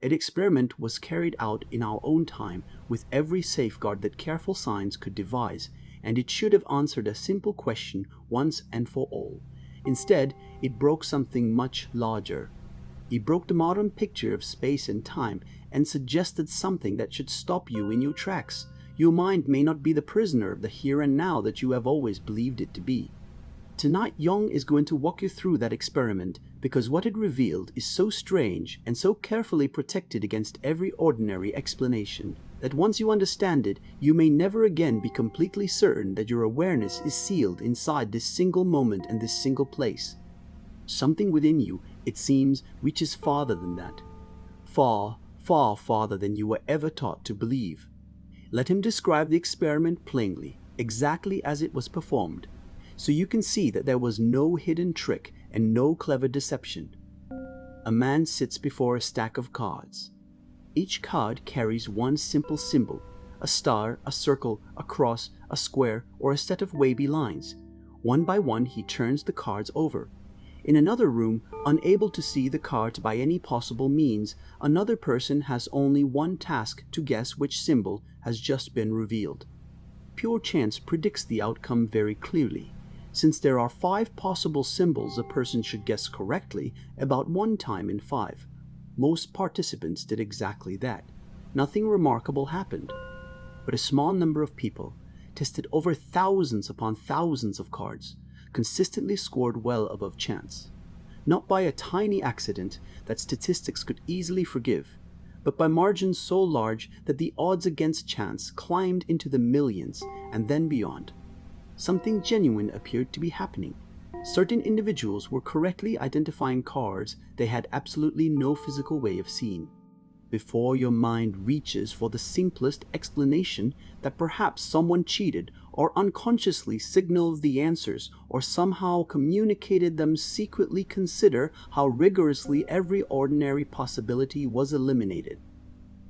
An experiment was carried out in our own time with every safeguard that careful science could devise, and it should have answered a simple question once and for all. Instead, it broke something much larger. It broke the modern picture of space and time and suggested something that should stop you in your tracks. Your mind may not be the prisoner of the here and now that you have always believed it to be. Tonight, Jung is going to walk you through that experiment because what it revealed is so strange and so carefully protected against every ordinary explanation that once you understand it, you may never again be completely certain that your awareness is sealed inside this single moment and this single place. Something within you, it seems, reaches farther than that. Far, far farther than you were ever taught to believe. Let him describe the experiment plainly, exactly as it was performed, so you can see that there was no hidden trick and no clever deception. A man sits before a stack of cards. Each card carries one simple symbol, a star, a circle, a cross, a square, or a set of wavy lines. One by one he turns the cards over. In another room, unable to see the cards by any possible means, another person has only one task to guess which symbol has just been revealed. Pure chance predicts the outcome very clearly. Since there are 5 possible symbols a person should guess correctly about 1 time in 5. Most participants did exactly that. Nothing remarkable happened. But a small number of people tested over thousands upon thousands of cards, consistently scored well above chance. Not by a tiny accident that statistics could easily forgive, but by margins so large that the odds against chance climbed into the millions and then beyond. Something genuine appeared to be happening. Certain individuals were correctly identifying cards they had absolutely no physical way of seeing. Before your mind reaches for the simplest explanation that perhaps someone cheated or unconsciously signaled the answers or somehow communicated them, secretly consider how rigorously every ordinary possibility was eliminated.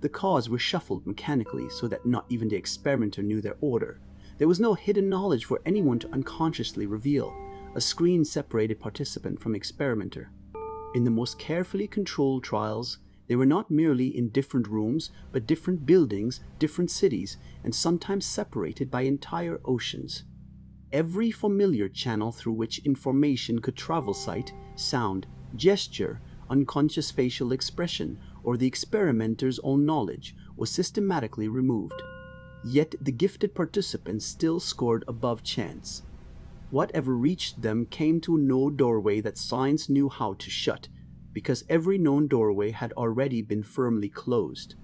The cards were shuffled mechanically so that not even the experimenter knew their order. There was no hidden knowledge for anyone to unconsciously reveal. A screen separated participant from experimenter. In the most carefully controlled trials, they were not merely in different rooms, but different buildings, different cities, and sometimes separated by entire oceans. Every familiar channel through which information could travel, sight, sound, gesture, unconscious facial expression, or the experimenter's own knowledge, was systematically removed. Yet the gifted participants still scored above chance. Whatever reached them came to no doorway that science knew how to shut, because every known doorway had already been firmly closed.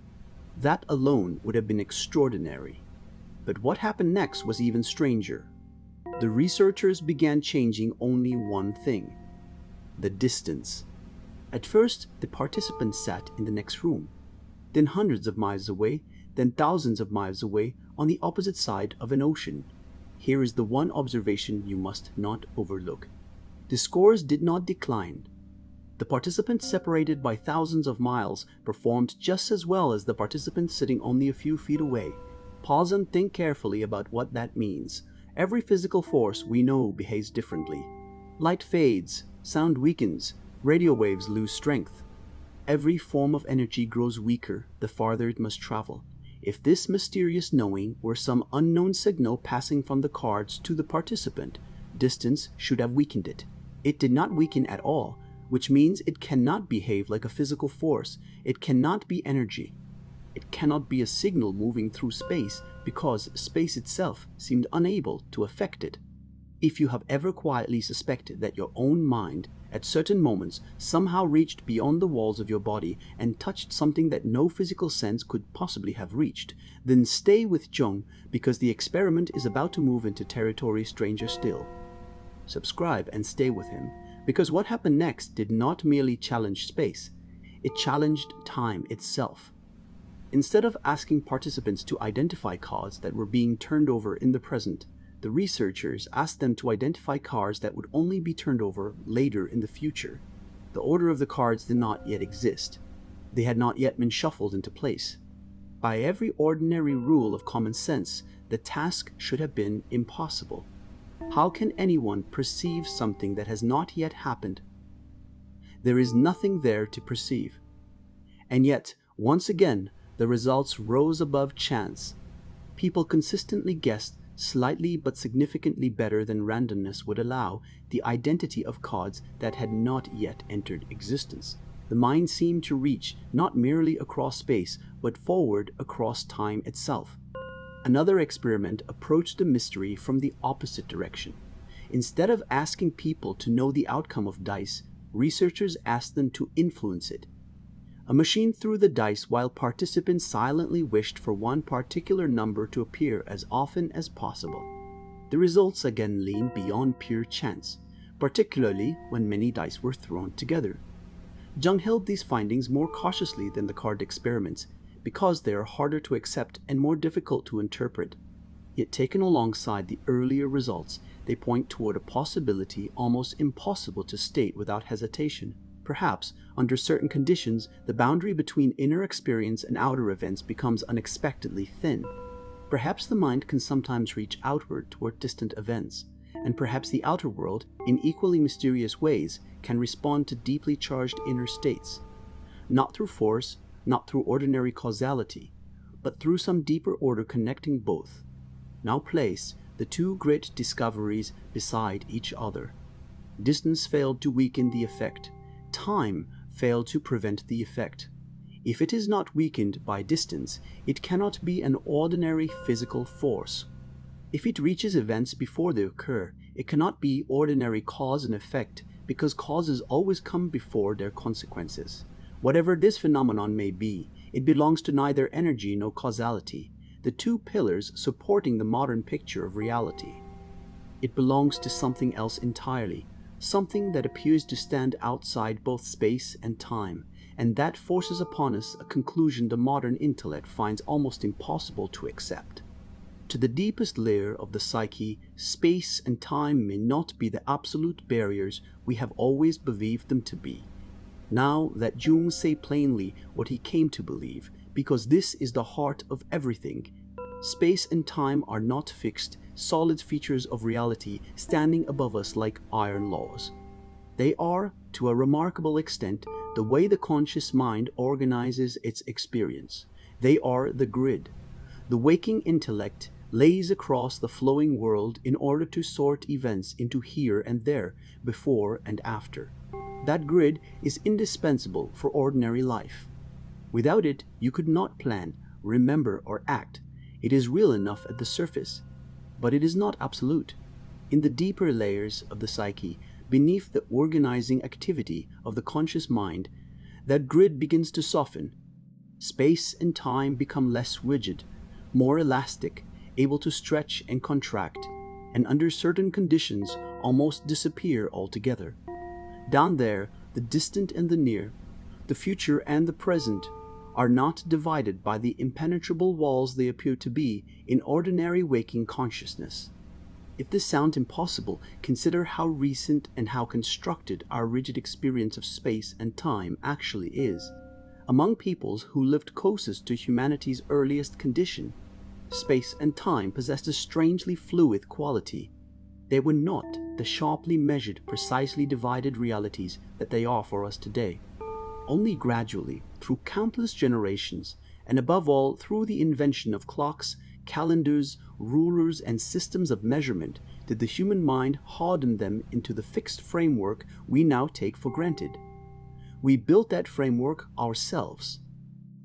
That alone would have been extraordinary. But what happened next was even stranger. The researchers began changing only one thing: the distance. At first, the participants sat in the next room, then hundreds of miles away, then thousands of miles away on the opposite side of an ocean. Here is the one observation you must not overlook. The scores did not decline. The participants separated by thousands of miles performed just as well as the participants sitting only a few feet away. Pause and think carefully about what that means. Every physical force we know behaves differently. Light fades, sound weakens, radio waves lose strength. Every form of energy grows weaker the farther it must travel. If this mysterious knowing were some unknown signal passing from the cards to the participant, distance should have weakened it. It did not weaken at all, which means it cannot behave like a physical force. It cannot be energy. It cannot be a signal moving through space because space itself seemed unable to affect it. If you have ever quietly suspected that your own mind, at certain moments, somehow reached beyond the walls of your body and touched something that no physical sense could possibly have reached, then stay with Jung, because the experiment is about to move into territory stranger still. Subscribe and stay with him, because what happened next did not merely challenge space, it challenged time itself. Instead of asking participants to identify cards that were being turned over in the present, the researchers asked them to identify cards that would only be turned over later in the future. The order of the cards did not yet exist. They had not yet been shuffled into place. By every ordinary rule of common sense, the task should have been impossible. How can anyone perceive something that has not yet happened? There is nothing there to perceive. And yet, once again, the results rose above chance. People consistently guessed slightly but significantly better than randomness would allow the identity of cards that had not yet entered existence. The mind seemed to reach not merely across space, but forward across time itself. Another experiment approached the mystery from the opposite direction. Instead of asking people to know the outcome of dice, researchers asked them to influence it. A machine threw the dice while participants silently wished for one particular number to appear as often as possible. The results again leaned beyond pure chance, particularly when many dice were thrown together. Jung held these findings more cautiously than the card experiments because they are harder to accept and more difficult to interpret. Yet taken alongside the earlier results, they point toward a possibility almost impossible to state without hesitation. Perhaps, under certain conditions, the boundary between inner experience and outer events becomes unexpectedly thin. Perhaps the mind can sometimes reach outward toward distant events, and perhaps the outer world, in equally mysterious ways, can respond to deeply charged inner states. Not through force, not through ordinary causality, but through some deeper order connecting both. Now place the two great discoveries beside each other. Distance failed to weaken the effect. Time failed to prevent the effect. If it is not weakened by distance, it cannot be an ordinary physical force. If it reaches events before they occur, it cannot be ordinary cause and effect, because causes always come before their consequences. Whatever this phenomenon may be, it belongs to neither energy nor causality, the two pillars supporting the modern picture of reality. It belongs to something else entirely, something that appears to stand outside both space and time, and that forces upon us a conclusion the modern intellect finds almost impossible to accept. To the deepest layer of the psyche, space and time may not be the absolute barriers we have always believed them to be. Now let Jung say plainly what he came to believe, because this is the heart of everything. Space and time are not fixed, solid features of reality standing above us like iron laws. They are, to a remarkable extent, the way the conscious mind organizes its experience. They are the grid. The waking intellect lays across the flowing world in order to sort events into here and there, before and after. That grid is indispensable for ordinary life. Without it, you could not plan, remember, or act. It is real enough at the surface, but it is not absolute. In the deeper layers of the psyche, beneath the organizing activity of the conscious mind, that grid begins to soften. Space and time become less rigid, more elastic, able to stretch and contract, and under certain conditions almost disappear altogether. Down there, the distant and the near, the future and the present, are not divided by the impenetrable walls they appear to be in ordinary waking consciousness. If this sounds impossible, consider how recent and how constructed our rigid experience of space and time actually is. Among peoples who lived closest to humanity's earliest condition, space and time possessed a strangely fluid quality. They were not the sharply measured, precisely divided realities that they are for us today. Only gradually, through countless generations, and above all through the invention of clocks, calendars, rulers, and systems of measurement, did the human mind harden them into the fixed framework we now take for granted. We built that framework ourselves.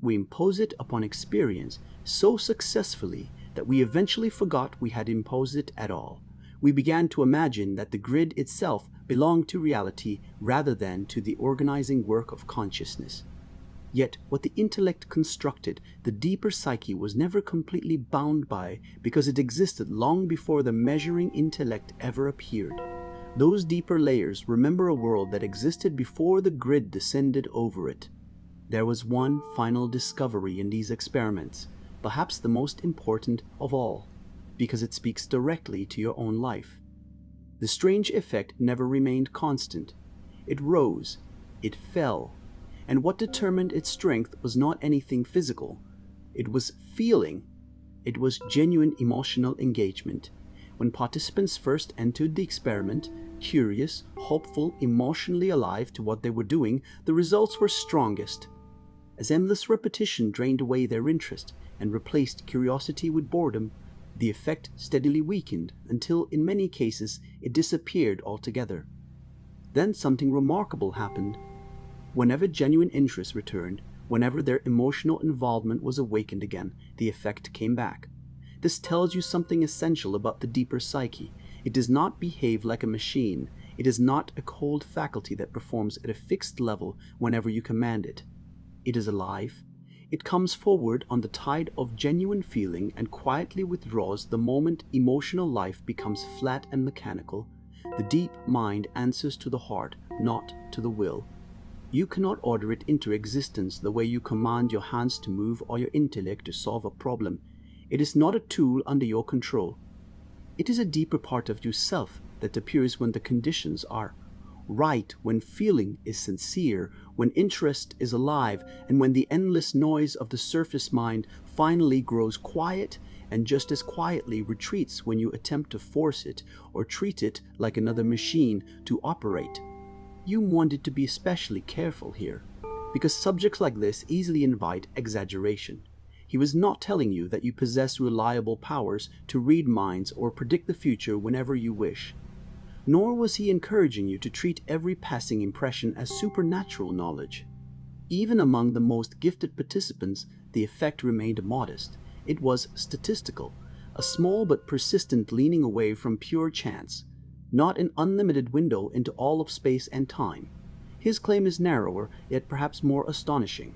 We impose it upon experience so successfully that we eventually forgot we had imposed it at all. We began to imagine that the grid itself belonged to reality rather than to the organizing work of consciousness. Yet what the intellect constructed, the deeper psyche was never completely bound by, because it existed long before the measuring intellect ever appeared. Those deeper layers remember a world that existed before the grid descended over it. There was one final discovery in these experiments, perhaps the most important of all, because it speaks directly to your own life. The strange effect never remained constant. It rose, it fell, and what determined its strength was not anything physical. It was feeling. It was genuine emotional engagement. When participants first entered the experiment, curious, hopeful, emotionally alive to what they were doing, the results were strongest. As endless repetition drained away their interest and replaced curiosity with boredom, the effect steadily weakened until, in many cases, it disappeared altogether. Then something remarkable happened. Whenever genuine interest returned, whenever their emotional involvement was awakened again, the effect came back. This tells you something essential about the deeper psyche. It does not behave like a machine. It is not a cold faculty that performs at a fixed level whenever you command it. It is alive. It comes forward on the tide of genuine feeling and quietly withdraws the moment emotional life becomes flat and mechanical. The deep mind answers to the heart, not to the will. You cannot order it into existence the way you command your hands to move or your intellect to solve a problem. It is not a tool under your control. It is a deeper part of yourself that appears when the conditions are right, when feeling is sincere, when interest is alive, and when the endless noise of the surface mind finally grows quiet and just as quietly retreats when you attempt to force it or treat it like another machine to operate. Jung wanted to be especially careful here, because subjects like this easily invite exaggeration. He was not telling you that you possess reliable powers to read minds or predict the future whenever you wish. Nor was he encouraging you to treat every passing impression as supernatural knowledge. Even among the most gifted participants, the effect remained modest. It was statistical, a small but persistent leaning away from pure chance, not an unlimited window into all of space and time. His claim is narrower, yet perhaps more astonishing.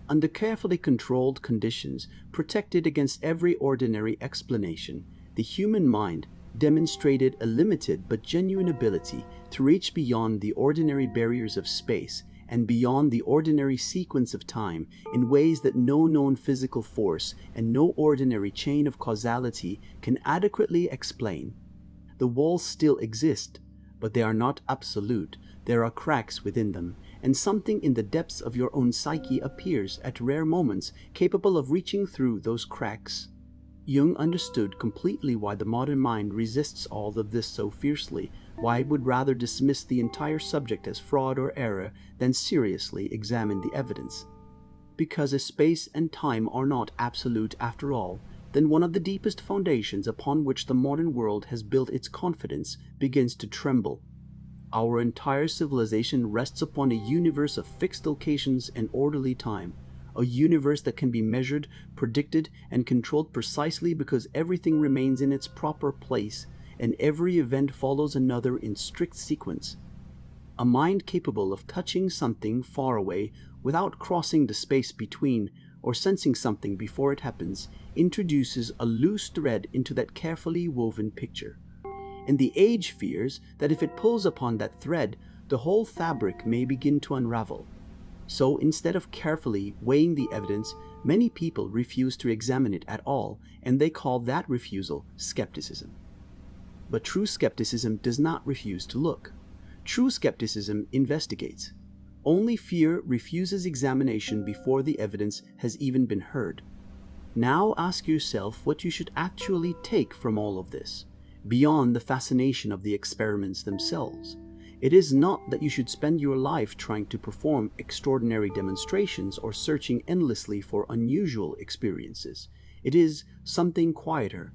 Under carefully controlled conditions, protected against every ordinary explanation, the human mind demonstrated a limited but genuine ability to reach beyond the ordinary barriers of space and beyond the ordinary sequence of time in ways that no known physical force and no ordinary chain of causality can adequately explain. The walls still exist, but they are not absolute. There are cracks within them, and something in the depths of your own psyche appears at rare moments capable of reaching through those cracks. Jung understood completely why the modern mind resists all of this so fiercely, why it would rather dismiss the entire subject as fraud or error than seriously examine the evidence. Because as space and time are not absolute after all, then one of the deepest foundations upon which the modern world has built its confidence begins to tremble. Our entire civilization rests upon a universe of fixed locations and orderly time, a universe that can be measured, predicted, and controlled precisely because everything remains in its proper place and every event follows another in strict sequence. A mind capable of touching something far away without crossing the space between or sensing something before it happens introduces a loose thread into that carefully woven picture. And the age fears that if it pulls upon that thread, the whole fabric may begin to unravel. So instead of carefully weighing the evidence, many people refuse to examine it at all, and they call that refusal skepticism. But true skepticism does not refuse to look. True skepticism investigates. Only fear refuses examination before the evidence has even been heard. Now ask yourself what you should actually take from all of this, beyond the fascination of the experiments themselves. It is not that you should spend your life trying to perform extraordinary demonstrations or searching endlessly for unusual experiences. It is something quieter,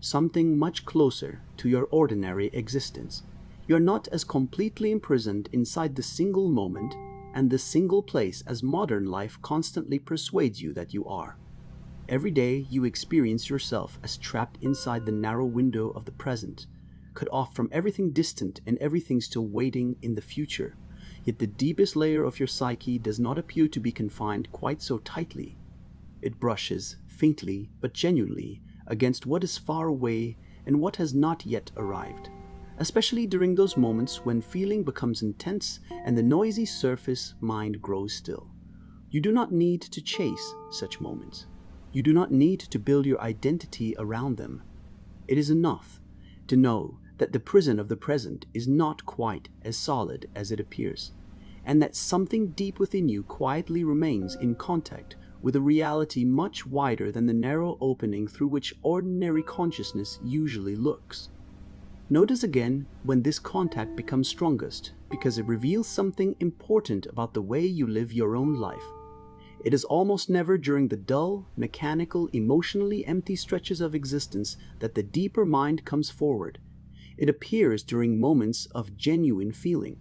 something much closer to your ordinary existence. You are not as completely imprisoned inside the single moment and the single place as modern life constantly persuades you that you are. Every day you experience yourself as trapped inside the narrow window of the present, cut off from everything distant and everything still waiting in the future. Yet the deepest layer of your psyche does not appear to be confined quite so tightly. It brushes, faintly but genuinely, against what is far away and what has not yet arrived, especially during those moments when feeling becomes intense and the noisy surface mind grows still. You do not need to chase such moments. You do not need to build your identity around them. It is enough to know that the prison of the present is not quite as solid as it appears, and that something deep within you quietly remains in contact with a reality much wider than the narrow opening through which ordinary consciousness usually looks. Notice again when this contact becomes strongest, because it reveals something important about the way you live your own life. It is almost never during the dull, mechanical, emotionally empty stretches of existence that the deeper mind comes forward. It appears during moments of genuine feeling.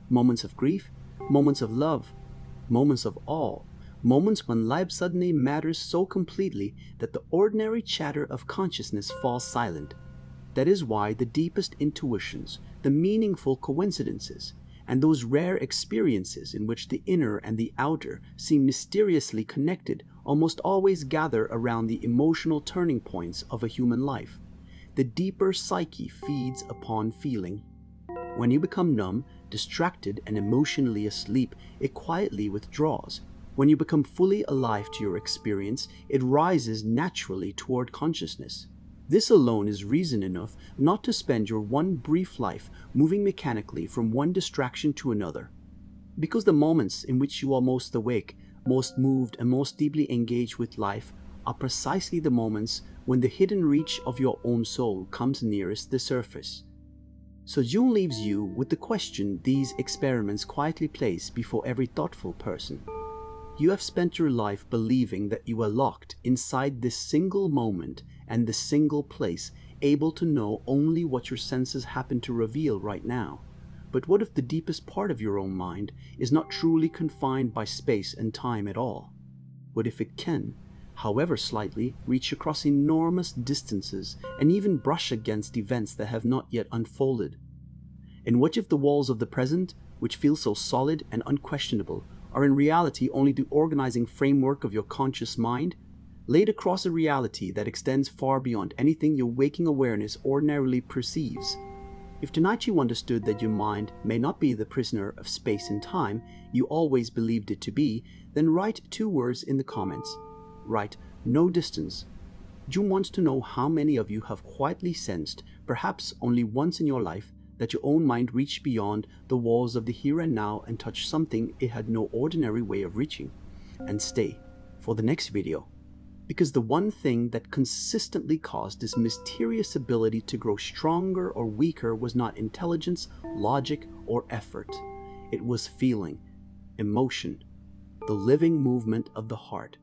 Moments of grief, moments of love, moments of awe, moments when life suddenly matters so completely that the ordinary chatter of consciousness falls silent. That is why the deepest intuitions, the meaningful coincidences, and those rare experiences in which the inner and the outer seem mysteriously connected almost always gather around the emotional turning points of a human life. The deeper psyche feeds upon feeling. When you become numb, distracted, and emotionally asleep, it quietly withdraws. When you become fully alive to your experience, it rises naturally toward consciousness. This alone is reason enough not to spend your one brief life moving mechanically from one distraction to another. Because the moments in which you are most awake, most moved, and most deeply engaged with life are precisely the moments when the hidden reach of your own soul comes nearest the surface. So Jung leaves you with the question these experiments quietly place before every thoughtful person. You have spent your life believing that you are locked inside this single moment and this single place, able to know only what your senses happen to reveal right now. But what if the deepest part of your own mind is not truly confined by space and time at all? What if it can, however slightly, reach across enormous distances and even brush against events that have not yet unfolded? And what if the walls of the present, which feel so solid and unquestionable, are in reality only the organizing framework of your conscious mind, laid across a reality that extends far beyond anything your waking awareness ordinarily perceives? If tonight you understood that your mind may not be the prisoner of space and time you always believed it to be, then write 2 words in the comments. Write, "no distance." Jung wants to know how many of you have quietly sensed, perhaps only once in your life, that your own mind reached beyond the walls of the here and now and touched something it had no ordinary way of reaching. And stay for the next video, because the one thing that consistently caused this mysterious ability to grow stronger or weaker was not intelligence, logic, or effort. It was feeling, emotion, the living movement of the heart.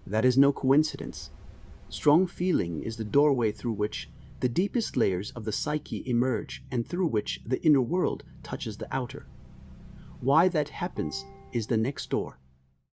That is no coincidence. Strong feeling is the doorway through which the deepest layers of the psyche emerge and through which the inner world touches the outer. Why that happens is the next door.